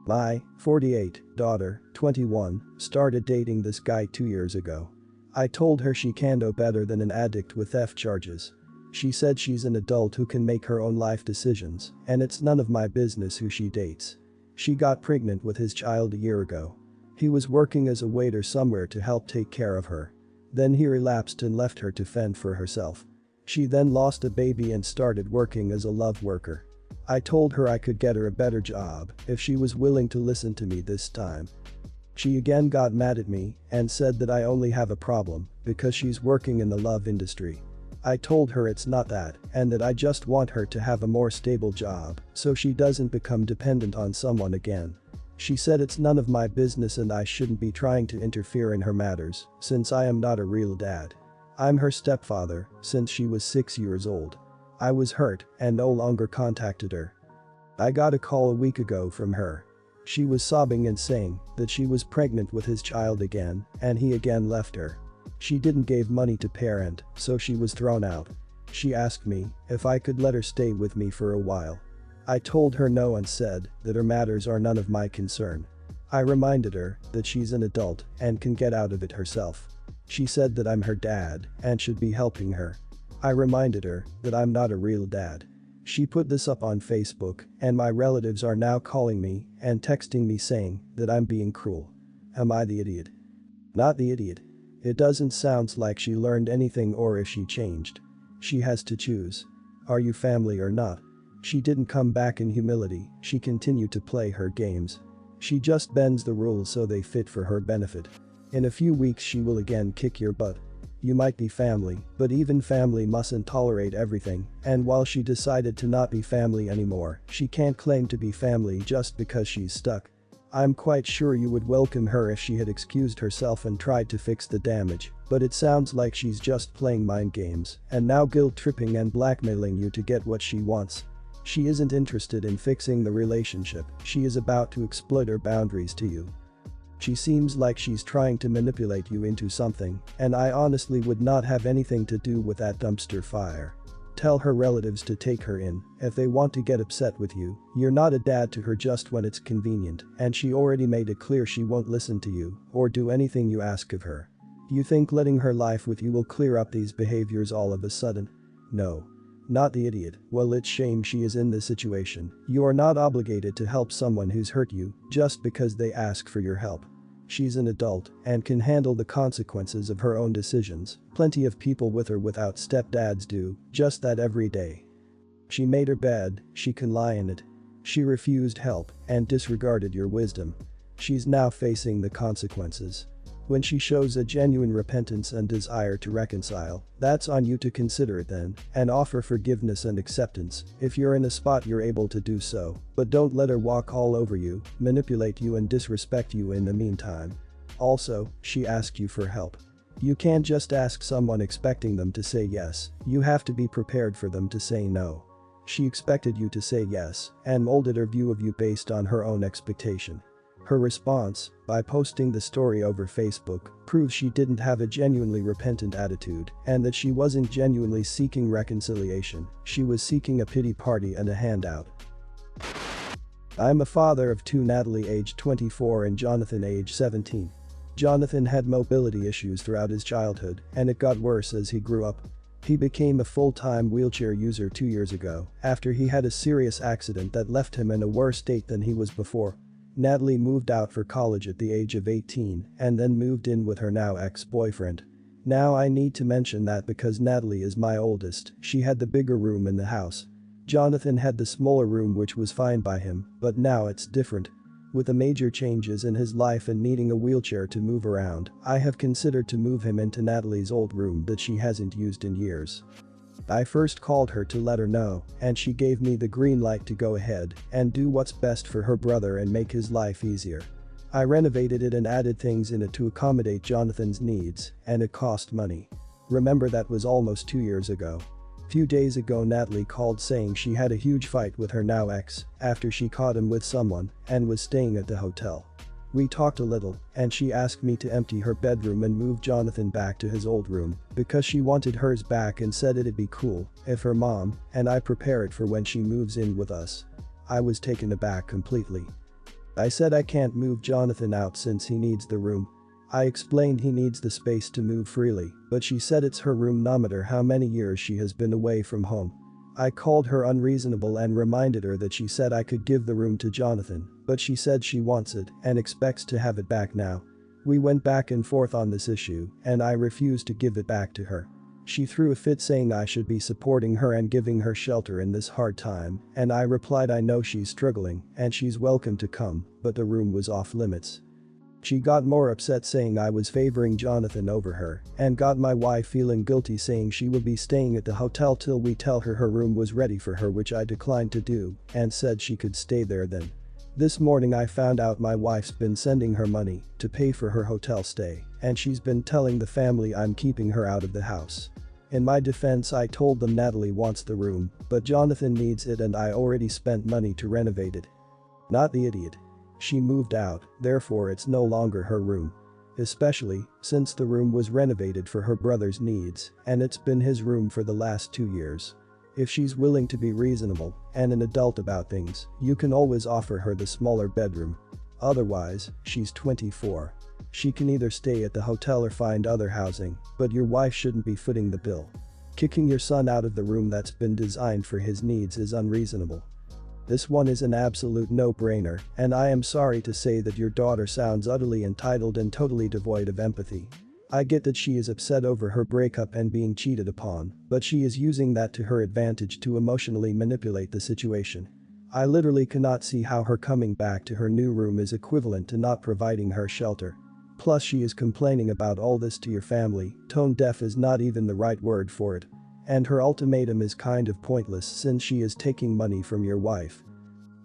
My 48 daughter, 21, started dating this guy 2 years ago. I told her she can know better than an addict with theft charges. She said she's an adult who can make her own life decisions, and it's none of my business who she dates. She got pregnant with his child a year ago. He was working as a waiter somewhere to help take care of her. Then he relapsed and left her to fend for herself. She then lost a baby and started working as a love worker. I told her I could get her a better job if she was willing to listen to me this time. She again got mad at me and said that I only have a problem because she's working in the love industry. I told her it's not that and that I just want her to have a more stable job so she doesn't become dependent on someone again. She said it's none of my business and I shouldn't be trying to interfere in her matters since I am not a real dad. I'm her stepfather since she was 6 years old. I was hurt and no longer contacted her. I got a call a week ago from her. She was sobbing and saying that she was pregnant with his child again and he again left her. She didn't give money to parent, so she was thrown out. She asked me if I could let her stay with me for a while. I told her no and said that her matters are none of my concern. I reminded her that she's an adult and can get out of it herself. She said that I'm her dad and should be helping her. I reminded her that I'm not a real dad. She put this up on Facebook and my relatives are now calling me and texting me saying that I'm being cruel. Am I the idiot? Not the idiot. It doesn't sound like she learned anything or if she changed. She has to choose. Are you family or not? She didn't come back in humility, she continued to play her games. She just bends the rules so they fit for her benefit. In a few weeks she will again kick your butt. You might be family, but even family mustn't tolerate everything, and while she decided to not be family anymore, she can't claim to be family just because she's stuck. I'm quite sure you would welcome her if she had excused herself and tried to fix the damage, but it sounds like she's just playing mind games and now guilt-tripping and blackmailing you to get what she wants. She isn't interested in fixing the relationship, she is about to exploit her boundaries to you. She seems like she's trying to manipulate you into something, and I honestly would not have anything to do with that dumpster fire. Tell her relatives to take her in if they want to get upset with you. You're not a dad to her just when it's convenient, and she already made it clear she won't listen to you or do anything you ask of her. You think letting her life with you will clear up these behaviors all of a sudden? No. Not the idiot. Well, it's shame she is in this situation. You are not obligated to help someone who's hurt you just because they ask for your help. She's an adult and can handle the consequences of her own decisions. Plenty of people with or without stepdads do just that every day. She made her bed, she can lie in it. She refused help and disregarded your wisdom. She's now facing the consequences. When she shows a genuine repentance and desire to reconcile, that's on you to consider it then and offer forgiveness and acceptance if you're in a spot you're able to do so, but don't let her walk all over you, manipulate you and disrespect you in the meantime. Also, she asked you for help. You can't just ask someone expecting them to say yes, you have to be prepared for them to say no. She expected you to say yes and molded her view of you based on her own expectation. Her response, by posting the story over Facebook, proves she didn't have a genuinely repentant attitude and that she wasn't genuinely seeking reconciliation, she was seeking a pity party and a handout. I'm a father of two, Natalie age 24 and Jonathan age 17. Jonathan had mobility issues throughout his childhood and it got worse as he grew up. He became a full-time wheelchair user 2 years ago after he had a serious accident that left him in a worse state than he was before. Natalie moved out for college at the age of 18 and then moved in with her now ex-boyfriend. Now I need to mention that because Natalie is my oldest, she had the bigger room in the house. Jonathan had the smaller room, which was fine by him, but now it's different. With the major changes in his life and needing a wheelchair to move around, I have considered to move him into Natalie's old room that she hasn't used in years. I first called her to let her know, and she gave me the green light to go ahead and do what's best for her brother and make his life easier. I renovated it and added things in it to accommodate Jonathan's needs, and it cost money. Remember, that was almost 2 years ago. Few days ago Natalie called saying she had a huge fight with her now ex after she caught him with someone and was staying at the hotel. We talked a little and she asked me to empty her bedroom and move Jonathan back to his old room because she wanted hers back and said it'd be cool if her mom and I prepare it for when she moves in with us. I was taken aback completely. I said I can't move Jonathan out since he needs the room. I explained he needs the space to move freely, but she said it's her room no matter how many years she has been away from home. I called her unreasonable and reminded her that she said I could give the room to Jonathan, but she said she wants it and expects to have it back now. We went back and forth on this issue, and I refused to give it back to her. She threw a fit saying I should be supporting her and giving her shelter in this hard time, and I replied I know she's struggling and she's welcome to come, but the room was off limits. She got more upset saying I was favoring Jonathan over her and got my wife feeling guilty saying she will be staying at the hotel till we tell her her room was ready for her, which I declined to do and said she could stay there then. This morning I found out my wife's been sending her money to pay for her hotel stay and she's been telling the family I'm keeping her out of the house. In my defense I told them Natalie wants the room, but Jonathan needs it and I already spent money to renovate it. Not the idiot. She moved out, therefore it's no longer her room. Especially since the room was renovated for her brother's needs and it's been his room for the last 2 years. If she's willing to be reasonable and an adult about things, you can always offer her the smaller bedroom. Otherwise, she's 24. She can either stay at the hotel or find other housing, but your wife shouldn't be footing the bill. Kicking your son out of the room that's been designed for his needs is unreasonable. This one is an absolute no-brainer, and I am sorry to say that your daughter sounds utterly entitled and totally devoid of empathy. I get that she is upset over her breakup and being cheated upon, but she is using that to her advantage to emotionally manipulate the situation. I literally cannot see how her coming back to her new room is equivalent to not providing her shelter. Plus she is complaining about all this to your family, tone deaf is not even the right word for it. And her ultimatum is kind of pointless since she is taking money from your wife.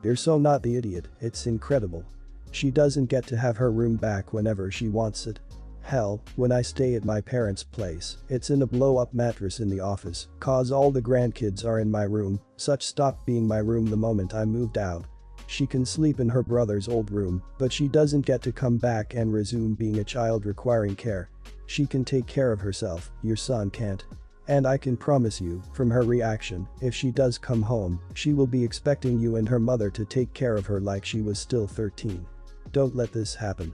You're so not the idiot, it's incredible. She doesn't get to have her room back whenever she wants it. Hell, when I stay at my parents' place, it's in a blow-up mattress in the office, cause all the grandkids are in my room, such stopped being my room the moment I moved out. She can sleep in her brother's old room, but she doesn't get to come back and resume being a child requiring care. She can take care of herself, your son can't. And I can promise you, from her reaction, if she does come home, she will be expecting you and her mother to take care of her like she was still 13. Don't let this happen.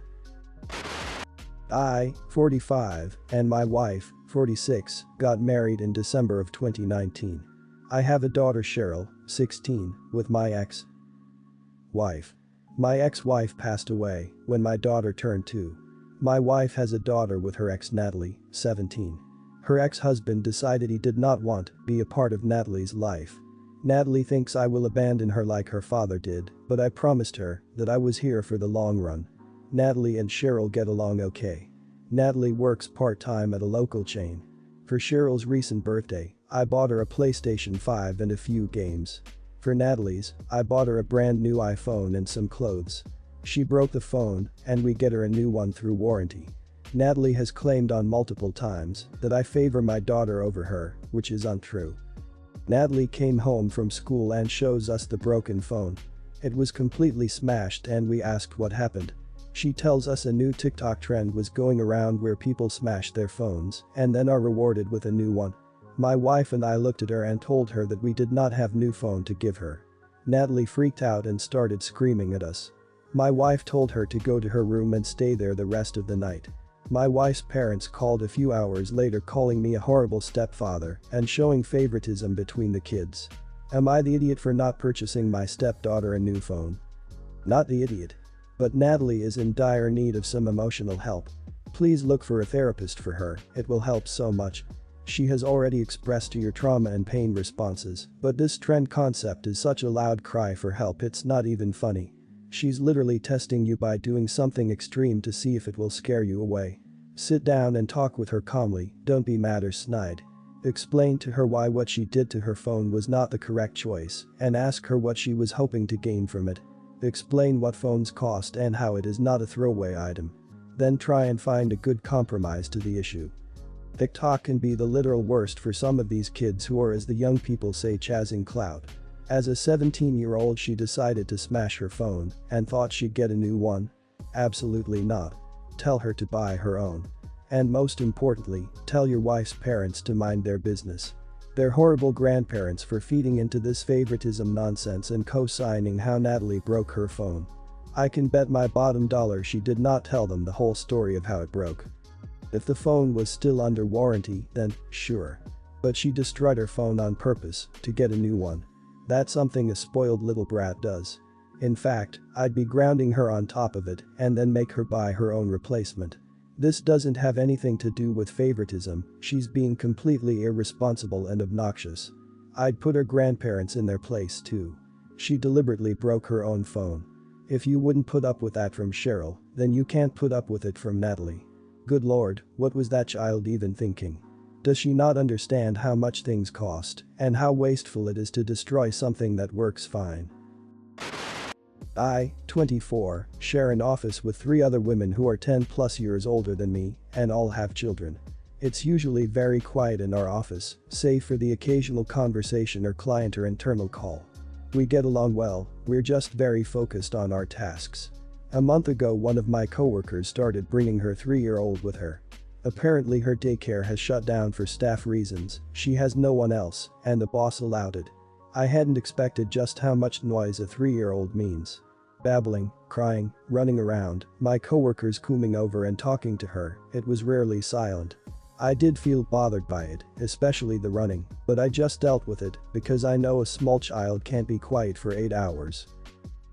I, 45, and my wife, 46, got married in December of 2019. I have a daughter Cheryl, 16, with my ex-wife. My ex-wife passed away when my daughter turned 2. My wife has a daughter with her ex Natalie, 17. Her ex-husband decided he did not want to be a part of Natalie's life. Natalie thinks I will abandon her like her father did, but I promised her that I was here for the long run. Natalie and Cheryl get along okay. Natalie works part-time at a local chain. For Cheryl's recent birthday, I bought her a PlayStation 5 and a few games. For Natalie's, I bought her a brand new iPhone and some clothes. She broke the phone, and we get her a new one through warranty. Natalie has claimed on multiple times that I favor my daughter over her, which is untrue. Natalie came home from school and shows us the broken phone. It was completely smashed and we asked what happened. She tells us a new TikTok trend was going around where people smash their phones and then are rewarded with a new one. My wife and I looked at her and told her that we did not have new phone to give her. Natalie freaked out and started screaming at us. My wife told her to go to her room and stay there the rest of the night. My wife's parents called a few hours later calling me a horrible stepfather and showing favoritism between the kids. Am I the idiot for not purchasing my stepdaughter a new phone? Not the idiot. But Natalie is in dire need of some emotional help. Please look for a therapist for her, it will help so much. She has already expressed to your trauma and pain responses, but this trend concept is such a loud cry for help it's not even funny. She's literally testing you by doing something extreme to see if it will scare you away. Sit down and talk with her calmly, don't be mad or snide. Explain to her why what she did to her phone was not the correct choice, and ask her what she was hoping to gain from it. Explain what phones cost and how it is not a throwaway item. Then try and find a good compromise to the issue. TikTok can be the literal worst for some of these kids who are, as the young people say, chasing clout. As a 17-year-old she decided to smash her phone and thought she'd get a new one? Absolutely not. Tell her to buy her own. And most importantly, tell your wife's parents to mind their business. They're horrible grandparents for feeding into this favoritism nonsense and co-signing how Natalie broke her phone. I can bet my bottom dollar she did not tell them the whole story of how it broke. If the phone was still under warranty, then sure. But she destroyed her phone on purpose to get a new one. That's something a spoiled little brat does. In fact, I'd be grounding her on top of it and then make her buy her own replacement. This doesn't have anything to do with favoritism, she's being completely irresponsible and obnoxious. I'd put her grandparents in their place too. She deliberately broke her own phone. If you wouldn't put up with that from Cheryl, then you can't put up with it from Natalie. Good lord, what was that child even thinking? Does she not understand how much things cost and how wasteful it is to destroy something that works fine? I, 24, share an office with 3 other women who are 10 plus years older than me and all have children. It's usually very quiet in our office, save for the occasional conversation or client or internal call. We get along well, we're just very focused on our tasks. A month ago one of my coworkers started bringing her 3-year-old with her. Apparently her daycare has shut down for staff reasons, she has no one else, and the boss allowed it. I hadn't expected just how much noise a 3-year-old means. Babbling, crying, running around, my coworkers coming over and talking to her, it was rarely silent. I did feel bothered by it, especially the running, but I just dealt with it because I know a small child can't be quiet for 8 hours.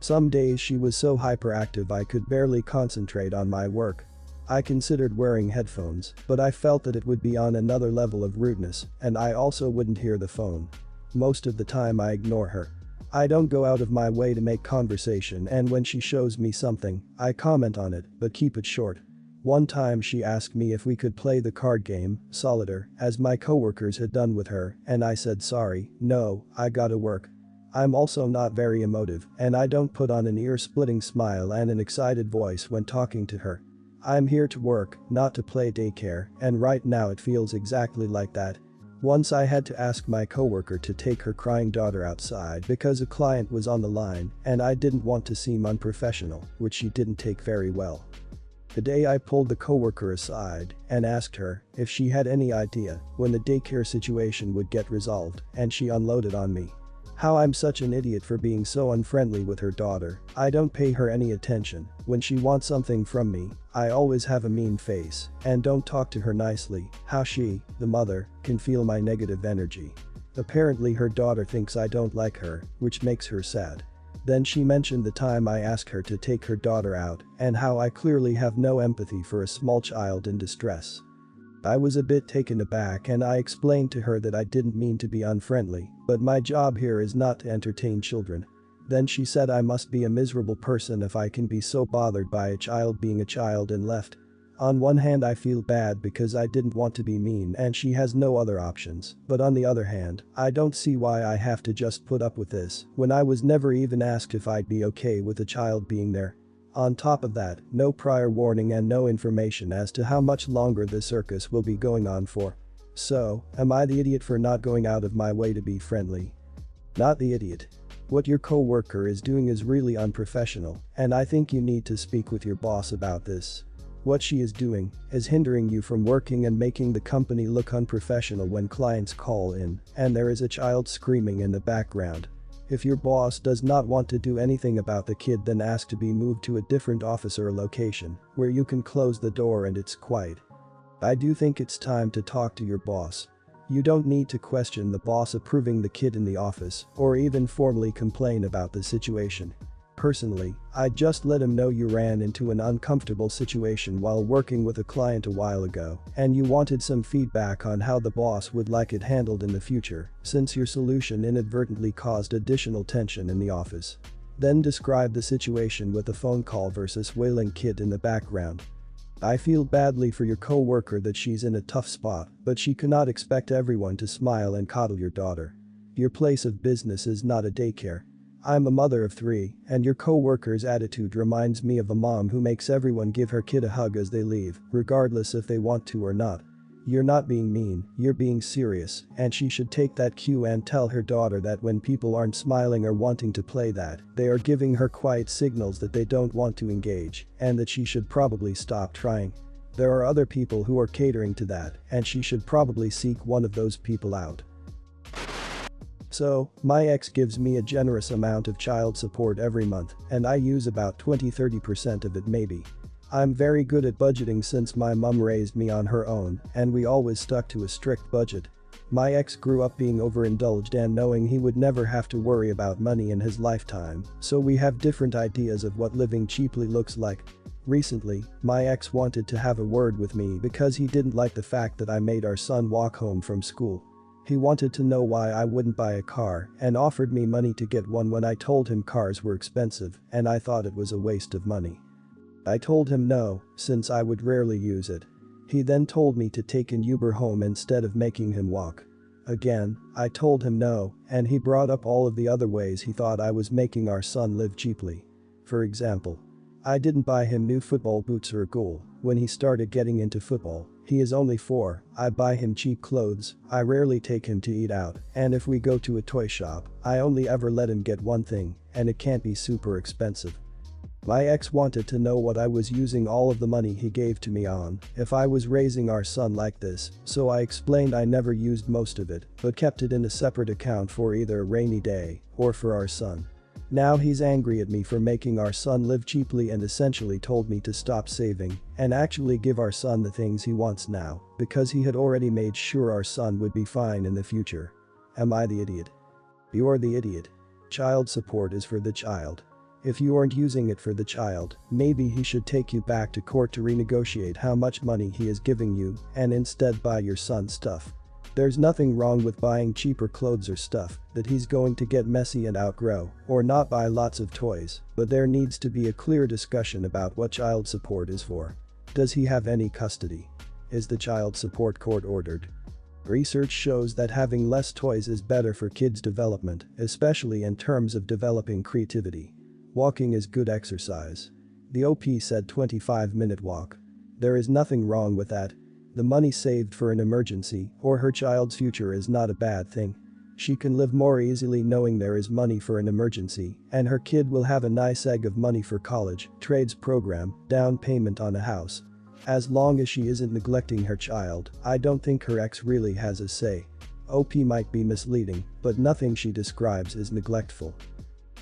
Some days she was so hyperactive I could barely concentrate on my work. I considered wearing headphones, but I felt that it would be on another level of rudeness, and I also wouldn't hear the phone. Most of the time I ignore her. I don't go out of my way to make conversation, and when she shows me something, I comment on it, but keep it short. One time she asked me if we could play the card game, Solitaire, as my coworkers had done with her, and I said sorry, no, I gotta work. I'm also not very emotive, and I don't put on an ear-splitting smile and an excited voice when talking to her. I'm here to work, not to play daycare, and right now it feels exactly like that. Once I had to ask my coworker to take her crying daughter outside because a client was on the line and I didn't want to seem unprofessional, which she didn't take very well. Today I pulled the coworker aside and asked her if she had any idea when the daycare situation would get resolved, and she unloaded on me. How I'm such an idiot for being so unfriendly with her daughter. I don't pay her any attention. When she wants something from me, I always have a mean face and don't talk to her nicely. How she, the mother, can feel my negative energy. Apparently her daughter thinks I don't like her, which makes her sad. Then she mentioned the time I asked her to take her daughter out and how I clearly have no empathy for a small child in distress. I was a bit taken aback and I explained to her that I didn't mean to be unfriendly, but my job here is not to entertain children. Then she said I must be a miserable person if I can be so bothered by a child being a child and left. On one hand I feel bad because I didn't want to be mean and she has no other options, but on the other hand, I don't see why I have to just put up with this when I was never even asked if I'd be okay with a child being there. On top of that, no prior warning and no information as to how much longer this circus will be going on for. So, am I the idiot for not going out of my way to be friendly? Not the idiot. What your coworker is doing is really unprofessional, and I think you need to speak with your boss about this. What she is doing is hindering you from working and making the company look unprofessional when clients call in and there is a child screaming in the background. If your boss does not want to do anything about the kid, then ask to be moved to a different office or location where you can close the door and it's quiet. I do think it's time to talk to your boss. You don't need to question the boss approving the kid in the office or even formally complain about the situation. Personally, I'd just let him know you ran into an uncomfortable situation while working with a client a while ago and you wanted some feedback on how the boss would like it handled in the future since your solution inadvertently caused additional tension in the office. Then describe the situation with a phone call versus wailing kid in the background. I feel badly for your coworker that she's in a tough spot, but she cannot expect everyone to smile and coddle your daughter. Your place of business is not a daycare. I'm a mother of 3, and your coworker's attitude reminds me of a mom who makes everyone give her kid a hug as they leave, regardless if they want to or not. You're not being mean, you're being serious, and she should take that cue and tell her daughter that when people aren't smiling or wanting to play that, they are giving her quiet signals that they don't want to engage, and that she should probably stop trying. There are other people who are catering to that, and she should probably seek one of those people out. So, my ex gives me a generous amount of child support every month, and I use about 20-30% of it maybe. I'm very good at budgeting since my mum raised me on her own, and we always stuck to a strict budget. My ex grew up being overindulged and knowing he would never have to worry about money in his lifetime, so we have different ideas of what living cheaply looks like. Recently, my ex wanted to have a word with me because he didn't like the fact that I made our son walk home from school. He wanted to know why I wouldn't buy a car and offered me money to get one when I told him cars were expensive and I thought it was a waste of money. I told him no, since I would rarely use it. He then told me to take an Uber home instead of making him walk. Again, I told him no, and he brought up all of the other ways he thought I was making our son live cheaply. For example, I didn't buy him new football boots or a goal when he started getting into football. He is only 4, I buy him cheap clothes, I rarely take him to eat out, and if we go to a toy shop, I only ever let him get one thing, and it can't be super expensive. My ex wanted to know what I was using all of the money he gave to me on if I was raising our son like this, so I explained I never used most of it but kept it in a separate account for either a rainy day or for our son. Now he's angry at me for making our son live cheaply and essentially told me to stop saving and actually give our son the things he wants now because he had already made sure our son would be fine in the future. Am I the idiot? You're the idiot. Child support is for the child. If you aren't using it for the child, maybe he should take you back to court to renegotiate how much money he is giving you and instead buy your son stuff. There's nothing wrong with buying cheaper clothes or stuff that he's going to get messy and outgrow, or not buy lots of toys, but there needs to be a clear discussion about what child support is for. Does he have any custody? Is the child support court ordered? Research shows that having less toys is better for kids' development, especially in terms of developing creativity. Walking is good exercise. The OP said 25-minute walk. There is nothing wrong with that. The money saved for an emergency or her child's future is not a bad thing. She can live more easily knowing there is money for an emergency and her kid will have a nice egg of money for college, trades program, down payment on a house. As long as she isn't neglecting her child, I don't think her ex really has a say. OP might be misleading, but nothing she describes is neglectful.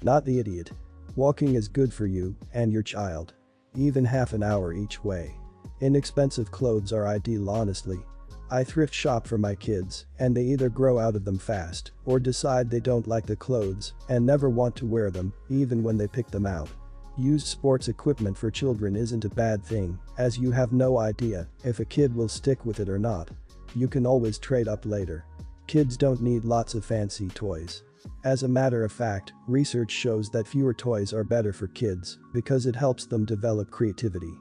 Not the idiot. Walking is good for you and your child. Even half an hour each way. Inexpensive clothes are ideal honestly. I thrift shop for my kids and they either grow out of them fast or decide they don't like the clothes and never want to wear them even when they pick them out. Used sports equipment for children isn't a bad thing as you have no idea if a kid will stick with it or not. You can always trade up later. Kids don't need lots of fancy toys. As a matter of fact, research shows that fewer toys are better for kids because it helps them develop creativity.